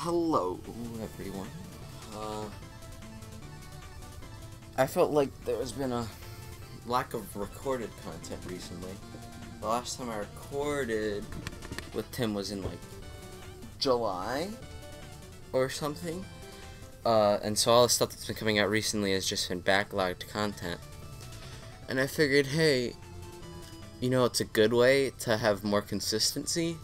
Hello, everyone. I felt like there's been a lack of recorded content recently. The last time I recorded with Tim was in like July or something. And so all the stuff that's been coming out recently has just been backlogged content. And I figured, hey, you know, it's a good way to have more consistency.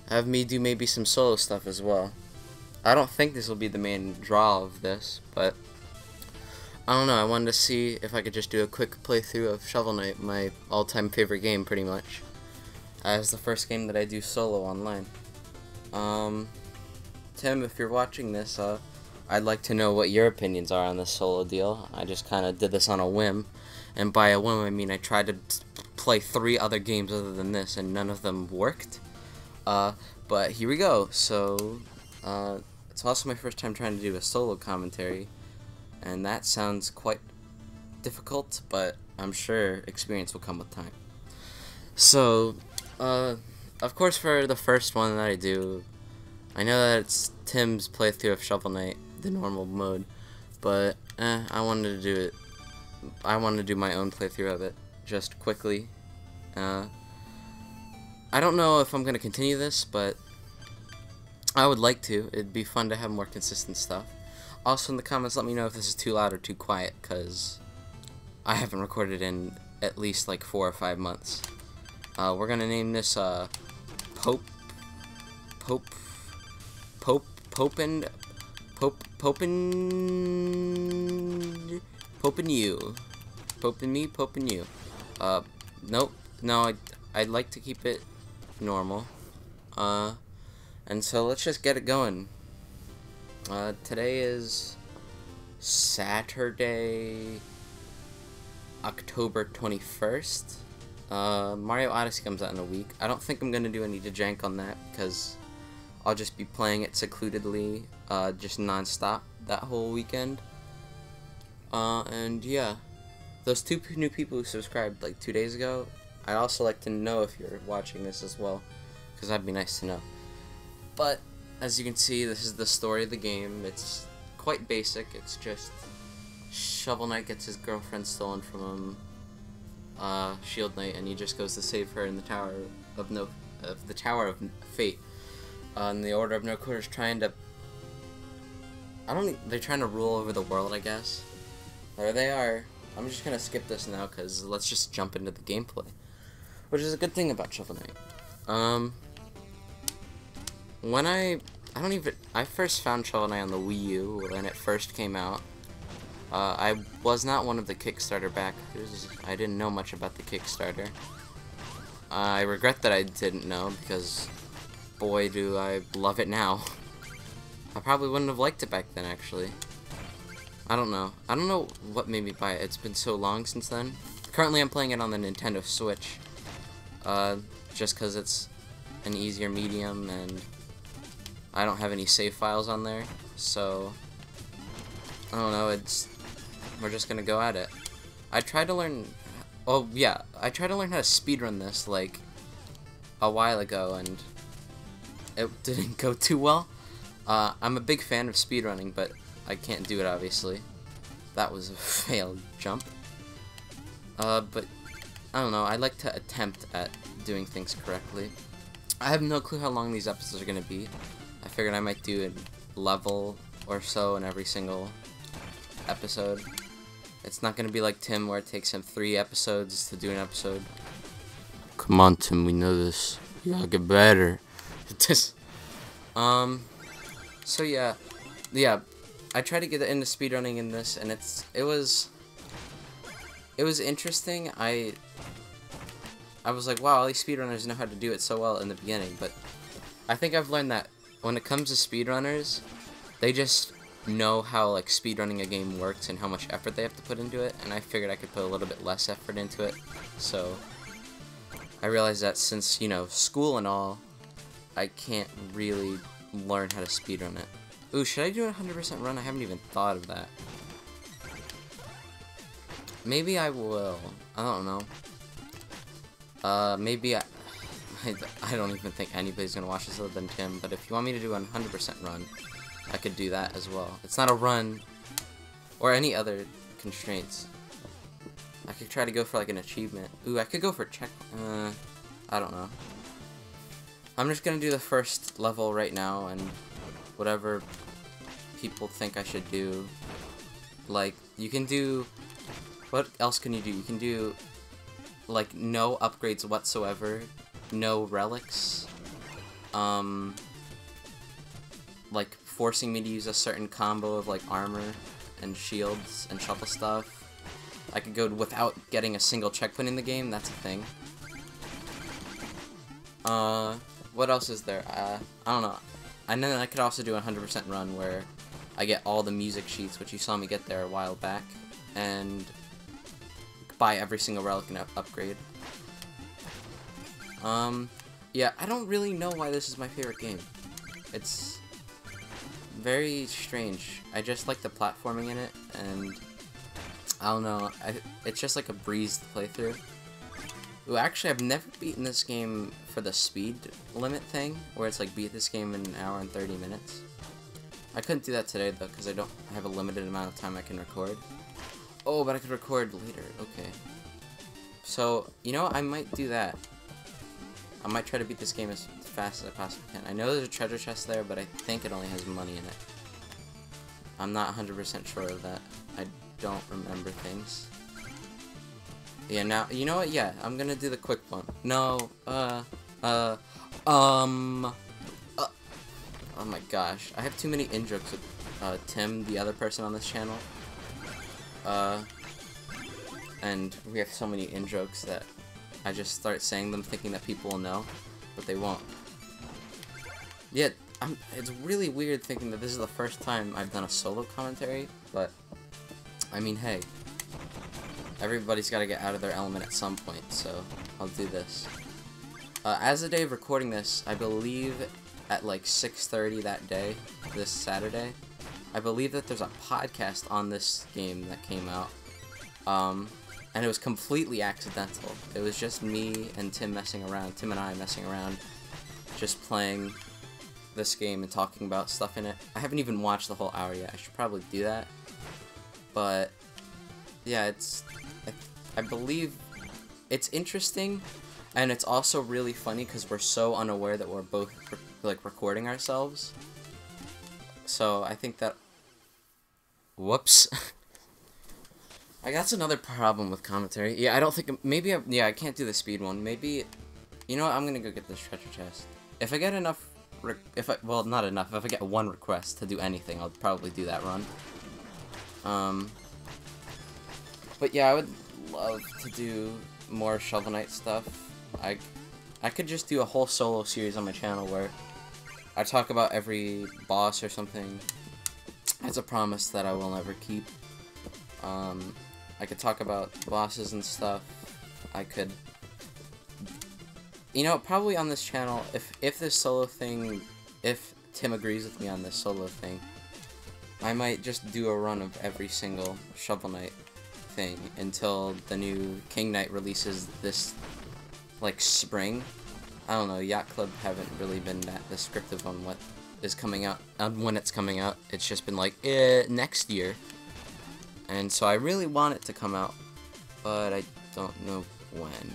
Have me do maybe some solo stuff as well. I don't think this will be the main draw of this, but I don't know, I wanted to see if I could just do a quick playthrough of Shovel Knight, my all-time favorite game, pretty much. As the first game that I do solo online. Tim, if you're watching this, I'd like to know what your opinions are on this solo deal. I just kind of did this on a whim, and by a whim I mean I tried to play 3 other games other than this, and none of them worked. But here we go. So, it's also my first time trying to do a solo commentary, and that sounds quite difficult, but I'm sure experience will come with time. So, of course for the first one that I do, I know that it's Tim's playthrough of Shovel Knight, the normal mode, but, I wanted to do it. I wanted to do my own playthrough of it, just quickly. I don't know if I'm going to continue this, but I would like to. It'd be fun to have more consistent stuff. Also in the comments, let me know if this is too loud or too quiet, because I haven't recorded in at least like 4 or 5 months. We're going to name this Pope and you. Nope. No, I'd like to keep it normal. And so let's just get it going. Today is Saturday, October 21st. Mario Odyssey comes out in a week. I don't think I'm gonna do any jank on that because I'll just be playing it secludedly, just non-stop that whole weekend. And yeah, those 2 new people who subscribed like 2 days ago, I'd also like to know if you're watching this as well, because that'd be nice to know. But, as you can see, this is the story of the game. It's quite basic. It's just Shovel Knight gets his girlfriend stolen from him, Shield Knight, and he just goes to save her in the Tower of Fate. And the Order of No Quarter is trying to... they're trying to rule over the world, I guess. There they are. I'm just gonna skip this now, because let's just jump into the gameplay. Which is a good thing about Shovel Knight. When I first found Shovel Knight on the Wii U when it first came out. I was not one of the Kickstarter backers. I didn't know much about the Kickstarter. I regret that I didn't know, because boy do I love it now. I probably wouldn't have liked it back then, actually. I don't know. I don't know what made me buy it. It's been so long since then. Currently I'm playing it on the Nintendo Switch. Just because it's an easier medium and I don't have any save files on there. So, I don't know, we're just gonna go at it. I tried to learn, I tried to learn how to speedrun this like a while ago and it didn't go too well. I'm a big fan of speedrunning, but I can't do it, obviously. That was a failed jump. But I don't know, I like to attempt at doing things correctly. I have no clue how long these episodes are going to be. I figured I might do a level or so in every single episode. It's not going to be like Tim where it takes him 3 episodes to do an episode. Come on, Tim, we know this. You gotta get better. So yeah, I tried to get into speedrunning in this, and it was interesting. I was like, wow, all these speedrunners know how to do it so well in the beginning, but I think I've learned that when it comes to speedrunners, they just know how like speedrunning a game works and how much effort they have to put into it, and I figured I could put a little bit less effort into it. So I realized that since, you know, school and all, I can't really learn how to speedrun it. Ooh, should I do a 100% run? I haven't even thought of that. Maybe I will. I don't know. Maybe I don't even think anybody's gonna watch this other than Tim, but if you want me to do a 100% run, I could do that as well. It's not a run, or any other constraints. I could try to go for like an achievement. Ooh, I could go for check, I don't know. I'm just gonna do the first level right now, and whatever people think I should do. Like, you can do, what else can you do? You can do, like, no upgrades whatsoever, no relics, like, forcing me to use a certain combo of, like, armor and shields and shovel stuff. I could go without getting a single checkpoint in the game, that's a thing. What else is there? I don't know. And then I could also do a 100% run where I get all the music sheets, which you saw me get there a while back, and buy every single relic and upgrade. Yeah, I don't really know why this is my favorite game. It's very strange. I just like the platforming in it, and I don't know, it's just like a breeze to play through. Ooh, actually, I've never beaten this game for the speed limit thing, where it's like beat this game in an hour and 30 minutes. I couldn't do that today, though, because I don't have a limited amount of time I can record. Oh, but I could record later. Okay. So, you know, I might do that. I might try to beat this game as fast as I possibly can. I know there's a treasure chest there, but I think it only has money in it. I'm not 100% sure of that. I don't remember things. Yeah, now, you know what? Yeah, I'm gonna do the quick one. No, oh my gosh. I have too many in-jokes with, Tim, the other person on this channel. And we have so many in-jokes that I just start saying them thinking that people will know, but they won't. Yeah, it's really weird thinking that this is the first time I've done a solo commentary, but, I mean, hey. Everybody's got to get out of their element at some point, so I'll do this. As the day of recording this, I believe at like 6:30 that day, this Saturday, I believe that there's a podcast on this game that came out, and it was completely accidental. It was just me and Tim messing around, Tim and I messing around, just playing this game and talking about stuff in it. I haven't even watched the whole hour yet. I should probably do that, but yeah, I believe it's interesting, and it's also really funny because we're so unaware that we're both like recording ourselves. So I think that, whoops. That's another problem with commentary. Yeah, I don't think, maybe, yeah, I can't do the speed one. Maybe, you know what, I'm gonna go get this treasure chest. If I get enough, well, not enough, if I get one request to do anything, I'll probably do that run. But yeah, I would love to do more Shovel Knight stuff. I could just do a whole solo series on my channel where I talk about every boss or something as a promise that I will never keep. I could talk about bosses and stuff. I could, you know, probably on this channel, if this solo thing, if Tim agrees with me on this solo thing, I might just do a run of every single Shovel Knight thing until the new King Knight releases this, like, spring. I don't know, Yacht Club haven't really been that descriptive on what is coming out, and when it's coming out. It's just been like, next year. And so I really want it to come out, but I don't know when.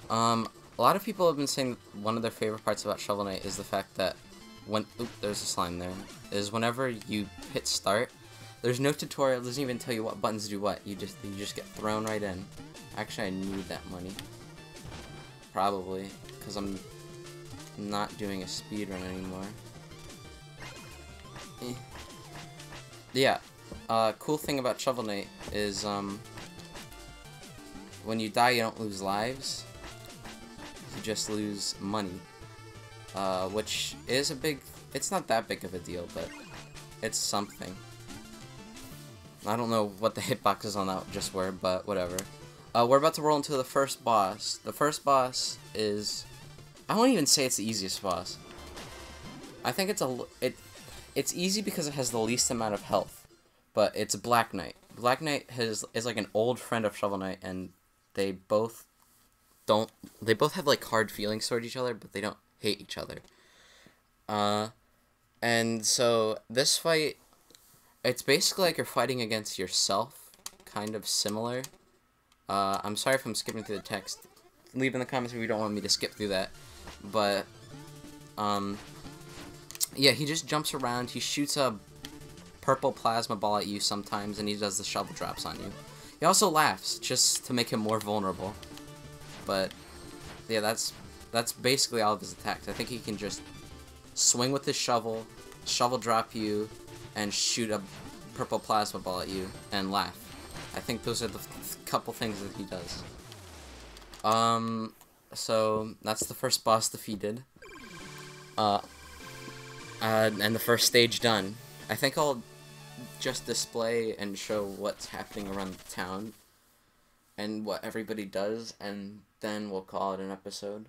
A lot of people have been saying one of their favorite parts about Shovel Knight is the fact that when, oop, there's a slime there, is whenever you hit start, there's no tutorial, it doesn't even tell you what buttons do what, you just get thrown right in. Actually, I need that money. Probably, because I'm not doing a speedrun anymore. Yeah, cool thing about Shovel Knight is, when you die, you don't lose lives. You just lose money. Which is a big, it's not that big of a deal, but it's something. I don't know what the hitboxes on that just were, but whatever. We're about to roll into the first boss. The first boss is, I won't even say it's the easiest boss. I think it's easy because it has the least amount of health, but it's Black Knight. Black Knight is like an old friend of Shovel Knight, and they both don't, they both have like hard feelings toward each other, but they don't hate each other. And so this fight, it's basically like you're fighting against yourself, kind of similar. I'm sorry if I'm skipping through the text. Leave in the comments if you don't want me to skip through that. But, yeah, he just jumps around, he shoots a purple plasma ball at you sometimes, and he does the shovel drops on you. He also laughs, just to make him more vulnerable. But, yeah, that's basically all of his attacks. I think he can just swing with his shovel drop you, and shoot a purple plasma ball at you, and laugh. I think those are the couple things that he does. So, that's the first boss defeated. And the first stage done. I think I'll just display and show what's happening around the town and what everybody does, and then we'll call it an episode.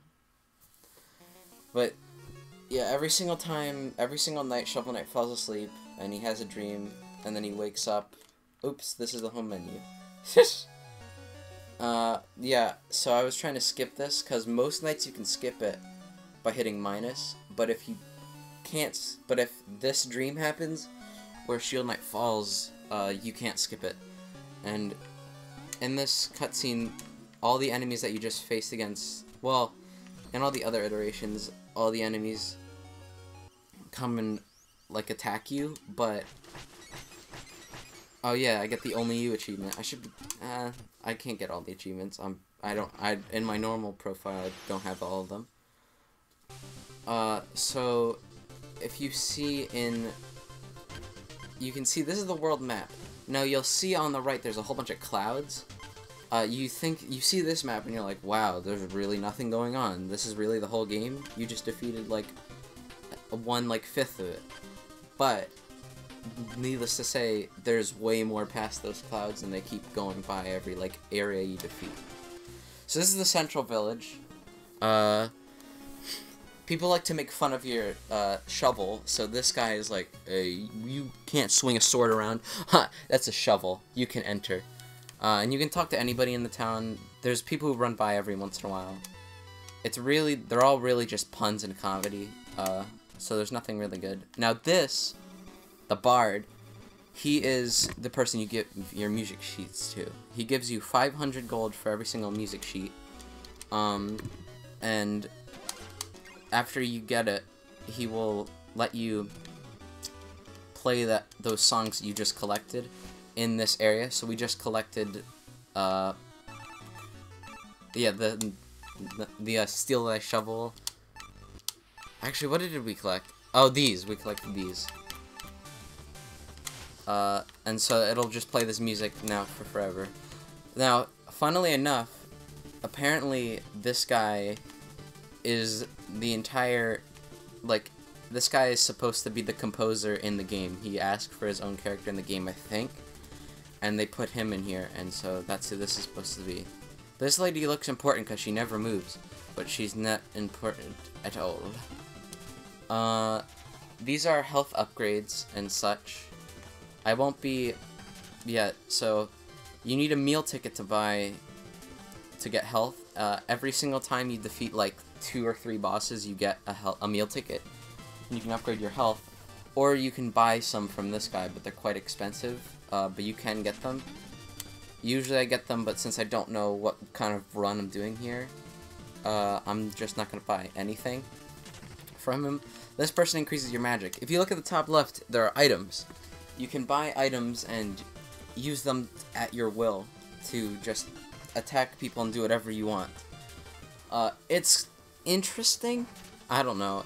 But yeah, every single night Shovel Knight falls asleep and he has a dream, and then he wakes up. Oops, this is the home menu. Yeah, so I was trying to skip this because most nights you can skip it by hitting minus, but if you can't, but if this dream happens where Shield Knight falls, you can't skip it. And in this cutscene, all the enemies that you just faced against, well, in all the other iterations, all the enemies come and like attack you, but oh yeah, I get the Only You achievement. I should, I can't get all the achievements. In my normal profile, I don't have all of them. So if you see you can see this is the world map. Now you'll see on the right there's a whole bunch of clouds. You see this map and you're like, wow, there's really nothing going on. This is really the whole game? You just defeated like 1/5 of it. But needless to say, there's way more past those clouds, and they keep going by every like area you defeat. So this is the central village. People like to make fun of your shovel, so this guy is like, hey, you can't swing a sword around. Ha! That's a shovel. You can enter. And you can talk to anybody in the town. There's people who run by every once in a while. They're all really just puns and comedy, so there's nothing really good. Now this, the Bard, he is the person you give your music sheets to. He gives you 500 gold for every single music sheet, and after you get it, he will let you play those songs you just collected in this area. So we just collected, yeah, the Steel Thy Shovel. Actually, what did we collect? Oh, these. We collected these. And so it'll just play this music now for forever. Now, funnily enough, apparently this guy is the entire, like, this guy is supposed to be the composer in the game. He asked for his own character in the game, I think, and they put him in here, and so that's who this is supposed to be. This lady looks important because she never moves, but she's not important at all. These are health upgrades and such. I won't be yet, so you need a meal ticket to buy to get health. Every single time you defeat like 2 or 3 bosses, you get a meal ticket, and you can upgrade your health, or you can buy some from this guy, but they're quite expensive, but you can get them. Usually I get them, but since I don't know what kind of run I'm doing here, I'm just not going to buy anything from him. This person increases your magic. If you look at the top left, there are items. You can buy items and use them at your will to just attack people and do whatever you want. It's interesting. I don't know.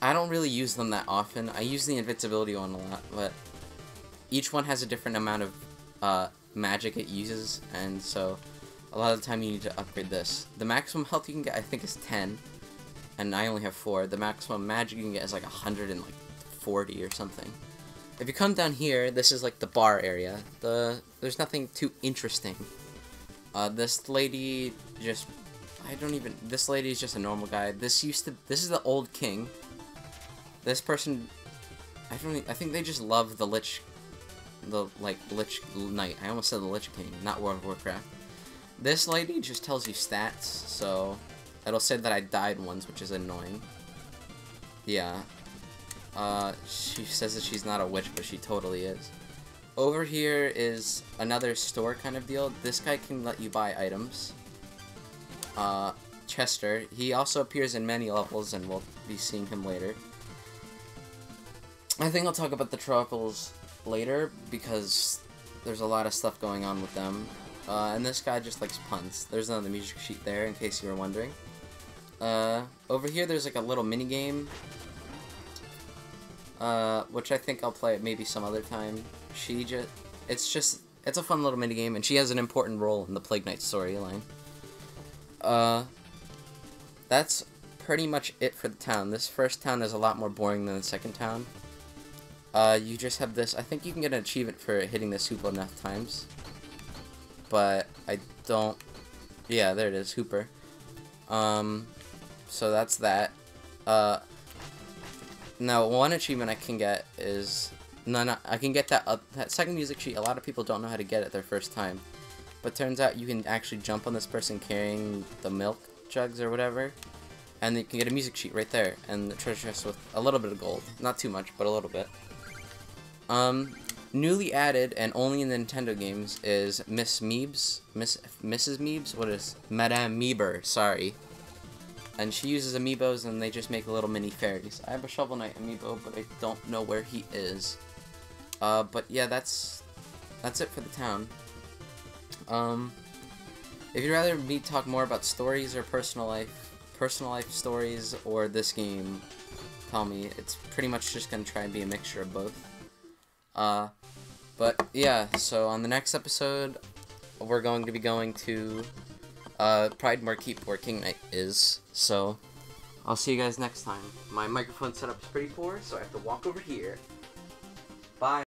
I don't really use them that often. I use the invincibility one a lot, but each one has a different amount of magic it uses, and so a lot of the time you need to upgrade this. The maximum health you can get, I think, is 10, and I only have 4. The maximum magic you can get is like 140 or something. If you come down here, this is like the bar area. There's nothing too interesting. This lady just, this lady is just a normal guy. This is the old king. This person, I think they just love the Lich Knight. I almost said the Lich King, not World of Warcraft. This lady just tells you stats, so it'll say that I died once, which is annoying. Yeah. She says that she's not a witch, but she totally is. Over here is another store kind of deal. This guy can let you buy items. Chester. He also appears in many levels, and we'll be seeing him later. I think I'll talk about the Truffles later, because there's a lot of stuff going on with them. And this guy just likes puns. There's another music sheet there, in case you were wondering. Over here there's like a little mini game, which I think I'll play maybe some other time. It's a fun little mini game, and she has an important role in the Plague Knight storyline. That's pretty much it for the town. This first town is a lot more boring than the second town. You just have this. I think you can get an achievement for hitting this Hooper enough times. But I don't... Yeah, there it is, Hooper. So that's that. Now, one achievement I can get is... No, I can get that second music sheet. A lot of people don't know how to get it their first time. But turns out you can actually jump on this person carrying the milk jugs or whatever. And you can get a music sheet right there. And the treasure chest with a little bit of gold. Not too much, but a little bit. Newly added, and only in the Nintendo games, is Miss Meebs. Mrs. Meebs? What is... Madame Meeber, sorry. And she uses amiibos, and they just make little mini fairies. I have a Shovel Knight amiibo, but I don't know where he is. But yeah, that's it for the town. If you'd rather me talk more about stories or personal life stories, or this game, tell me. It's pretty much just gonna try and be a mixture of both. But yeah, so on the next episode, we're going to be going to Pridemore Keep, where King Knight is. So I'll see you guys next time. My microphone setup's pretty poor, so I have to walk over here. Bye.